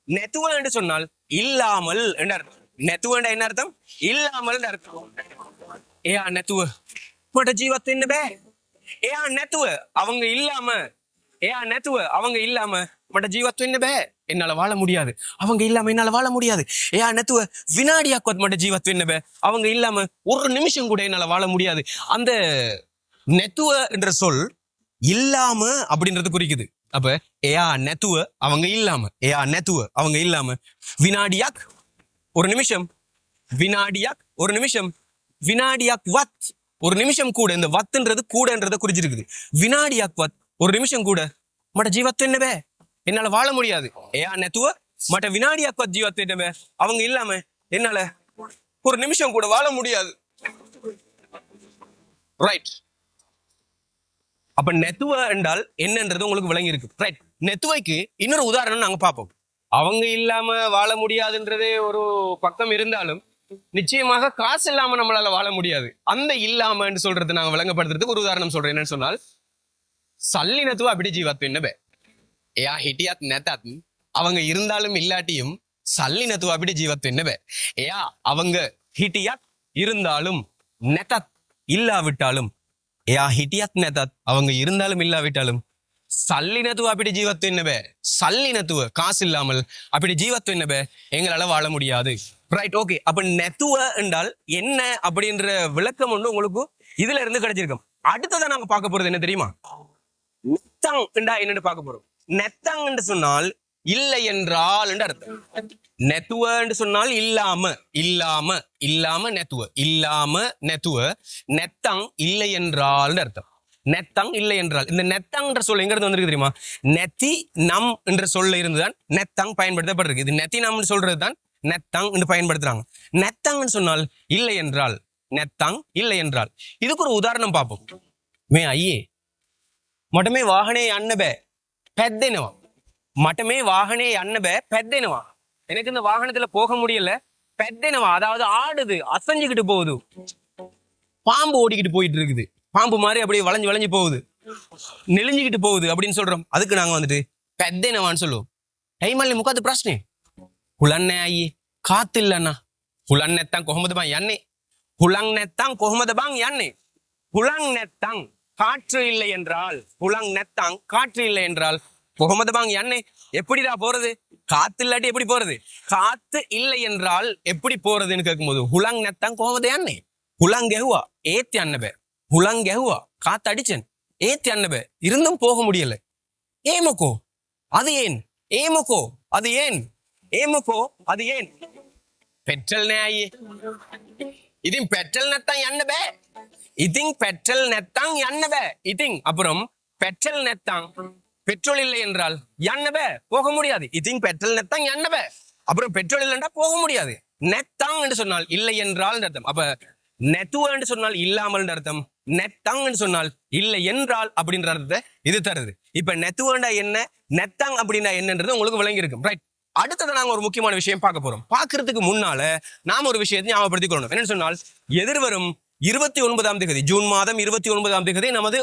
நெத்துவ என்று சொன்னால் இல்லாமல் என்று அர்த்தம். நெத்துவ என்ன அர்த்தம்? இல்லாமல் அர்த்தம். ஏயா நெத்துவ மட்ட ஜீவத் என்ன பே? ஏயா நெத்துவ அவங்க இல்லாம, ஏயா நெத்துவ அவங்க இல்லாம மட்ட ஜீவத் என்ன பே? என்னால வாழ முடியாது. அவங்க இல்லாம என்னால வாழ முடியாது. ஏயா நெத்துவ வினாடியாக்குவத் மட்ட ஜீவத் என்ன பே? அவங்க இல்லாம ஒரு நிமிஷம் கூட என்னால வாழ முடியாது. அந்த நெத்துவ என்ற சொல் இல்லாம அப்படின்றது குறிக்குது. அப்ப ஏயா நெத்துவ அவங்க இல்லாம, ஏயா நெத்துவ அவங்க இல்லாம, வினாடியாக் ஒரு நிமிஷம், வினாடியாக் ஒரு நிமிஷம், வினாடியாக் வத் ஒரு நிமிஷம் கூட. இந்த வத்துன்றது கூடன்றத குறிச்சிருக்குது. வினாடியாக் வத் ஒரு நிமிஷம் கூட மட்ட ஜீவத்து என்னவே என்னால வாழ முடியாது. ஏயா நெத்துவ மட்ட வினாடியாக் வத் ஜீவத்து என்னவே அவங்க இல்லாம என்னால ஒரு நிமிஷம் கூட வாழ முடியாது. ரைட். அப்ப நெத்துவ என்றால் என்னன்றது உங்களுக்கு விளங்கி இருக்கு. ரைட். நெத்துவைக்கு இன்னொரு உதாரணம் நாங்க பார்ப்போம். அவங்க இல்லாம வாழ முடியாதுன்றதே ஒரு பக்கம் இருந்தாலும் நிச்சயமாக காசு இல்லாம நம்மளால வாழ முடியாது. அந்த இல்லாமன்னு சொல்றது நாங்க விளங்கப்படுத்துறதுக்கு ஒரு உதாரணம் சொல்றேன். என்னன்னு சொன்னால் சல்லி நெத்துவ அப்படி ஜீவத் என்னபே ஏயா ஹிட்டியாத் நெத்தாத் அவங்க இருந்தாலும் இல்லாட்டியும் சல்லி நெத்துவ அப்படி ஜீவத் என்னபே ஏயா அவங்க ஹிட்டியாத் இருந்தாலும் நெத்தாத் இல்லாவிட்டாலும், ஏயா ஹிட்டியாத் நெத்தாத் அவங்க இருந்தாலும் இல்லாவிட்டாலும் சல்லி நெத்துவ அப்படி ஜீவத்து என்னபே சல்லி நெத்துவ காசு இல்லாமல் அப்படி ஜீவத்து என்னபே எங்களால வாழ முடியாது. ரைட். ஓகே. அப்ப நெத்துவ என்றால் என்ன அப்படின்ற விளக்கம் ஒன்று உங்களுக்கு இதுல இருந்து கிடைச்சிருக்கும். அடுத்ததான் நாங்க பார்க்க போறது என்ன தெரியுமா? நெத்தங் என்றா என்னன்னு பார்க்க போறோம். நெத்தங் என்று சொன்னால் இல்லை என்றால் என்று அர்த்தம். நெத்துவ என்று சொன்னால் இல்லாம, இல்லாம, இல்லாம நெத்துவ, இல்லாம நெத்துவ. நெத்தங் இல்லை என்றால் அர்த்தம். நெத்தங் இல்லை என்றால். இந்த நெத்தங் என்ற சொல் எங்க இருந்து வந்திருக்கு தெரியுமா? நெத்தி நம் என்ற சொல்ல இருந்துதான் நெத்தங் பயன்படுத்தப்பட்டிருக்கு. இது நெத்தி நம் சொல்றதுதான் நெத்தங் என்று பயன்படுத்துறாங்க. நெத்தங் சொன்னால் இல்லை என்றால், நெத்தங் இல்லை என்றால். இதுக்கு ஒரு உதாரணம் பார்ப்போம். மே ஐயே மட்டமே வாகனே அன்னபே பெத்தேனவா, மட்டமே வாகனே அன்னபே பெத்தேனவா, எனக்கு இந்த வாகனத்துல போக முடியல, பெத்தேனவா அதாவது ஆடுது, அசைஞ்சுக்கிட்டு போகுது, பாம்பு ஓடிக்கிட்டு போயிட்டு இருக்குது, பாம்பு மாதிரி அப்படியே வளைஞ்சு வளைஞ்சு போகுது, நெளிஞ்சுக்கிட்டு போகுது அப்படின்னு சொல்றோம். அதுக்கு நாங்க வந்துட்டு பெத்தேனவான்னு சொல்லுவோம். டைமல்லி முக்காத்து பிரச்சனை ஹுலன்னே ஐயே காத்து இல்லைண்ணா, ஹுலன் நெத்தாங் கொஹமது பாங் யன்னே, ஹுலங் நெத்தாங் கொஹமது பாங் யன்னே. ஹுலங் நெத்தாங் காற்று இல்லை என்றால், ஹுலங் நெத்தாங் காற்று இல்லை என்றால் கொஹமது பாங் யன்னே எப்படிடா போறது? காத்து இல்லாட்டி எப்படி போறது? காத்து இல்லை என்றால் எப்படி போறதுன்னு கேட்கும்போது ஹுலங் நெத்தாங் கொஹமது யன்னே, ஹுலங் கெஹுவா ஏத்தி அன்னபே, ஹுலங் கெஹுவா காத்து அடிச்சேன், ஏத்தி அன்னபே இருந்தும் போக முடியல. ஏமக்கோ அது ஏன்? ஏமக்கோ அது ஏன்? ஏமக்கோ அது ஏன்? பெட்ரோல் நேயே இதிங் பெட்ரோல் நெத்தாங் எண்ணபே, இதிங் பெட்ரோல் நெத்தாங் எண்ணபே, இதிங் அப்புறம் பெட்ரோல் நெத்தாங் பெட்ரோல் இல்லை என்றால் எண்ணபே போக முடியாது. இதிங் பெட்ரோல் நெத்தாங் எண்ணபே அப்புறம் பெட்ரோல் இல்லைன்றா போக முடியாது. நெத்தாங் என்று சொன்னால் இல்லை என்றால் அர்த்தம். அப்ப நெத்துவ என்று சொன்னால் இல்லாமல் அர்த்தம், நெத்தாங் என்று சொன்னால் இல்லை என்றால் அப்படின்ற அர்த்தத்தை இது தருது. இப்ப நெத்துவண்டா என்ன, நெத்தாங் அப்படின்னா என்னன்றது உங்களுக்கு விளங்கி இருக்கும். ரைட். அடுத்தது நாங்க ஒரு முக்கியமான விஷயம் பார்க்க போறோம். பார்க்கறதுக்கு முன்னால நாம ஒரு விஷயத்தை ஞாபகப்படுத்திக் கொள்ளணும். என்னன்னு சொன்னால் எதிர்வரும் 29ஆம் தேதி, ஜூன் மாதம் 29ஆம் தேதி நமது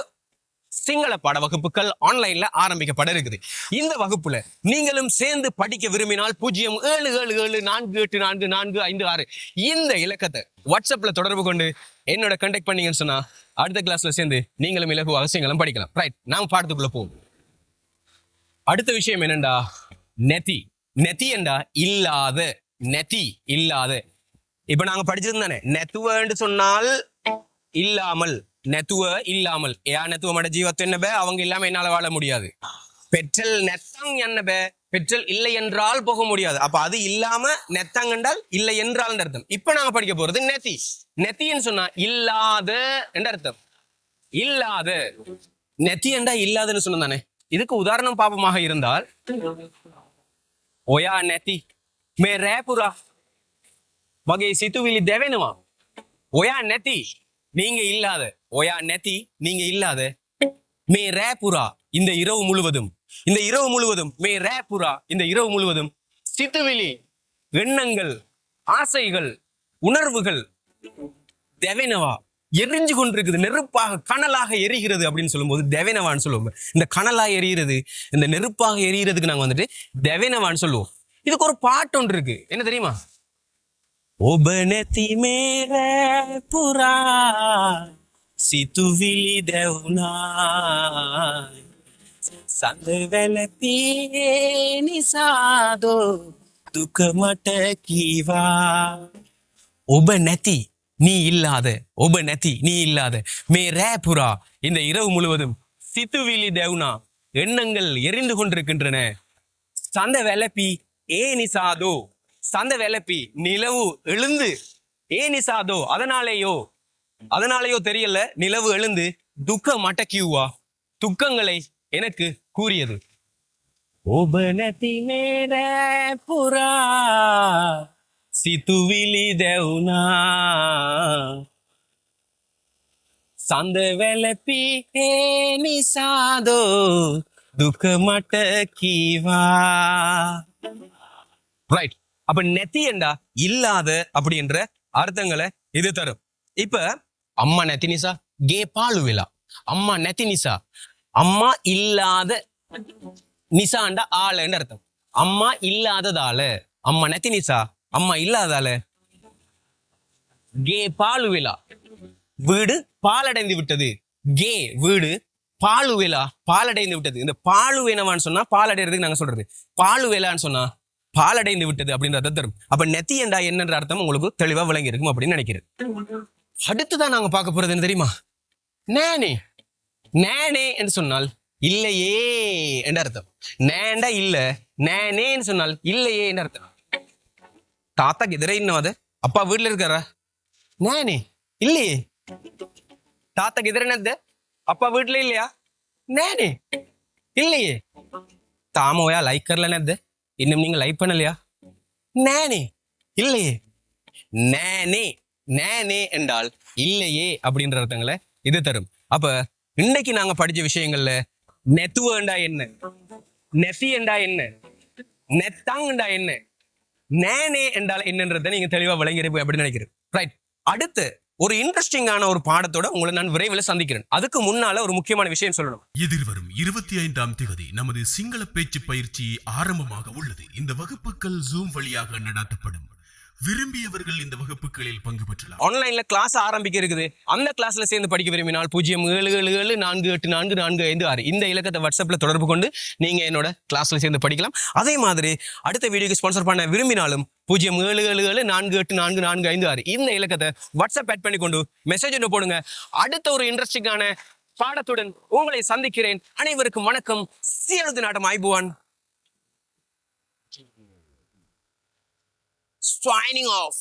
சிங்கள பாட வகுப்புகள் ஆன்லைன்ல ஆரம்பிக்கப்பட இருக்குது. இந்த வகுப்புல நீங்களும் சேர்ந்து படிக்க விரும்பினால் 0777484445 இந்த இலக்கத்தை வாட்ஸ்அப்ல தொடர்பு கொண்டு என்னோட கண்டெக்ட் பண்ணீங்கன்னு சொன்னா அடுத்த கிளாஸ்ல சேர்ந்து நீங்களும் இலகுவாக சிங்களம் படிக்கலாம். ரைட். நாம பாடத்துக்குள்ள போவோம். அடுத்த விஷயம் என்னண்டா, நெத்தி. நெத்தி என்றா இல்லாத, நெத்தி இல்லாத. இப்ப நாங்க படிச்சிருந்தானே நெத்துவன்னு சொன்னால் இல்லாமல், நெத்துவ இல்லாமல். ஏயா நெத்துவ மட ஜீவத்து என்னபே அவங்க இல்லாம என்னால வாழ முடியாது. பெட்ரோல் நெத்தங் என்னபே பெட்ரோல் இல்லை என்றால் போக முடியாது. அப்ப அது இல்லாம நெத்தங் என்றால் இல்லை என்றால் அர்த்தம். இப்ப நாங்க படிக்க போறது நெத்தி. நெத்தின்னு சொன்னா இல்லாத என்ற அர்த்தம். இல்லாத. நெத்தி என்றா இல்லாதன்னு சொன்ன தானே. இதுக்கு உதாரணம் பாபமாக இருந்தால் ඔයා නැති මේ රෑපුරා වගේ සිතුවිලි දැවෙනවා. ඔයා නැති நீங்க இல்லாத, ඔයා නැති நீங்க இல்லாத, மே ரேபுரா இந்த இரவு முழுவதும், இந்த இரவு முழுவதும், மே ரேபுரா இந்த இரவு முழுவதும், சித்துவிலி எண்ணங்கள், ஆசைகள், உணர்வுகள், தெவனவா எரிஞ்சு கொண்டிருக்குது, நெருப்பாக கனலாக எரிகிறது அப்படின்னு சொல்லும்போது தெவனவான்னு சொல்லுவோம். இந்த கனலாக எரிகிறது, இந்த நெருப்பாக எரிகிறதுக்கு நாங்க வந்துட்டு தெவனவான்னு சொல்லுவோம். இதுக்கு ஒரு பாட்டு ஒன்று இருக்கு, என்ன தெரியுமா? ஒபனதி மேர புரா සිතුවිලි දැවුනා සඳවැල පියේ නිසාදෝ දුක මට කීවා ඔබ නැති நீ இல்லாத ඔබ නැති நீ இல்லாத மே ரேபுரா இந்த இரவு முழுவதும் சித்துவிலி தேவுனா எண்ணங்கள் எரிந்து கொண்டிருக்கின்றன சந்த வெலப்பி ஏ நிசாதோ சந்த வெலப்பி நிலவு எழுந்து ஏ நிசாதோ அதனாலேயோ தெரியல நிலவு எழுந்து துக்க மட்டக்கியூவா துக்கங்களை எனக்கு கூறியது ஒபனதி மேர புரா සිතුවිලි දැවුනා සඳ වැලපි ඒ නිසාදෝ දුක මට කීවා ரைட். அப்ப நெத்தி என்றா இல்லாத அப்படி என்ற அர்த்தங்களை இது தரும். இப்ப அம்மா நெத்தி நிசா கே பாலு விழா அம்மா நெத்தி நிசா அம்மா இல்லாத நிசாண்டா ஆளுன்னு அர்த்தம். அம்மா இல்லாததால அம்மா நெத்தி நிசா அம்மா இல்லாதால கே பாலு விழா வீடு பாலடைந்து விட்டது. கே வீடு பாலு விழா பாலடைந்து விட்டது. இந்த பாலு வேணவான்னு சொன்னா பாலடைறதுக்கு நாங்க சொல்றது பாலு வேளான்னு சொன்னா பாலடைந்து விட்டது அப்படின்றத தரும். அப்ப நெத்தி என்றா என்னன்ற அர்த்தம் உங்களுக்கு தெளிவா விளங்கி இருக்கும் அப்படின்னு நினைக்கிறேன். அடுத்துதான் நாங்க பார்க்க போறது என்ன தெரியுமா? நேனே. நேனே என்று சொன்னால் இல்லையே என்ற அர்த்தம். நேண்டா இல்ல, நேனேன்னு சொன்னால் இல்லையே என்ற அர்த்தம். தாத்தா எதிரே இன்னும் அது அப்பா வீட்டுல இருக்காரா? நேனே இல்லையே. தாத்தாக்கு எதிர என்னது? அப்பா வீட்டுல இல்லையா? நேனே இல்லையே. தாமோயா லைக் கரல என்னது? இன்னும் நீங்க லைக் பண்ணலையா? நேனே இல்லையே. நேனே நேனே என்றால் இல்லையே அப்படின்ற அர்த்தங்களை இது தரும். அப்ப இன்னைக்கு நாங்க படிச்ச விஷயங்கள்ல நெத்துவண்டா என்ன, நெசி என்றா என்ன, நெத்தாங்கண்டா என்ன, நேனே என்றால் என்னன்றதை நீங்க தெளிவா விளங்கிருப்பீங்க அப்படின்னு நினைக்கிறேன். ரைட். அடுத்து ஒரு இன்ட்ரெஸ்டிங்கான ஒரு பாடத்தோட உங்களை நான் விரைவில் சந்திக்கிறேன். அதுக்கு முன்னால ஒரு முக்கியமான விஷயம் சொல்லணும். எதிர்வரும் 25ஆம் தேதி நமது சிங்கள பேச்சு பயிற்சி ஆரம்பமாக உள்ளது. இந்த வகுப்புகள் ஜூம் வழியாக நடத்தப்படும். விரும்பியவர்கள் இந்த வகுப்புகளில் பங்கு பெற்றலாம். ஆன்லைன்ல கிளாஸ் ஆரம்பிக்க இருக்குது. அந்த கிளாஸ்ல சேர்ந்து படிக்க விரும்பினால் 0777484456 இந்த இலக்கத்தை வாட்ஸ்அப்ல தொடர்பு கொண்டு நீங்க என்னோட கிளாஸ்ல சேர்ந்து படிக்கலாம். அதே மாதிரி அடுத்த வீடியோக்கு ஸ்பான்சர் பண்ண விரும்பினாலும் 0777484456 இந்த இலக்கத்தை வாட்ஸ்அப் ஆட் பண்ணி கொண்டு மெசேஜ் ஒன்று போடுங்க. அடுத்த ஒரு இன்ட்ரெஸ்டிங்கான பாடத்துடன் உங்களை சந்திக்கிறேன். அனைவருக்கும் வணக்கம். சியலுது நாட்டம் ஐபுவான். Signing off.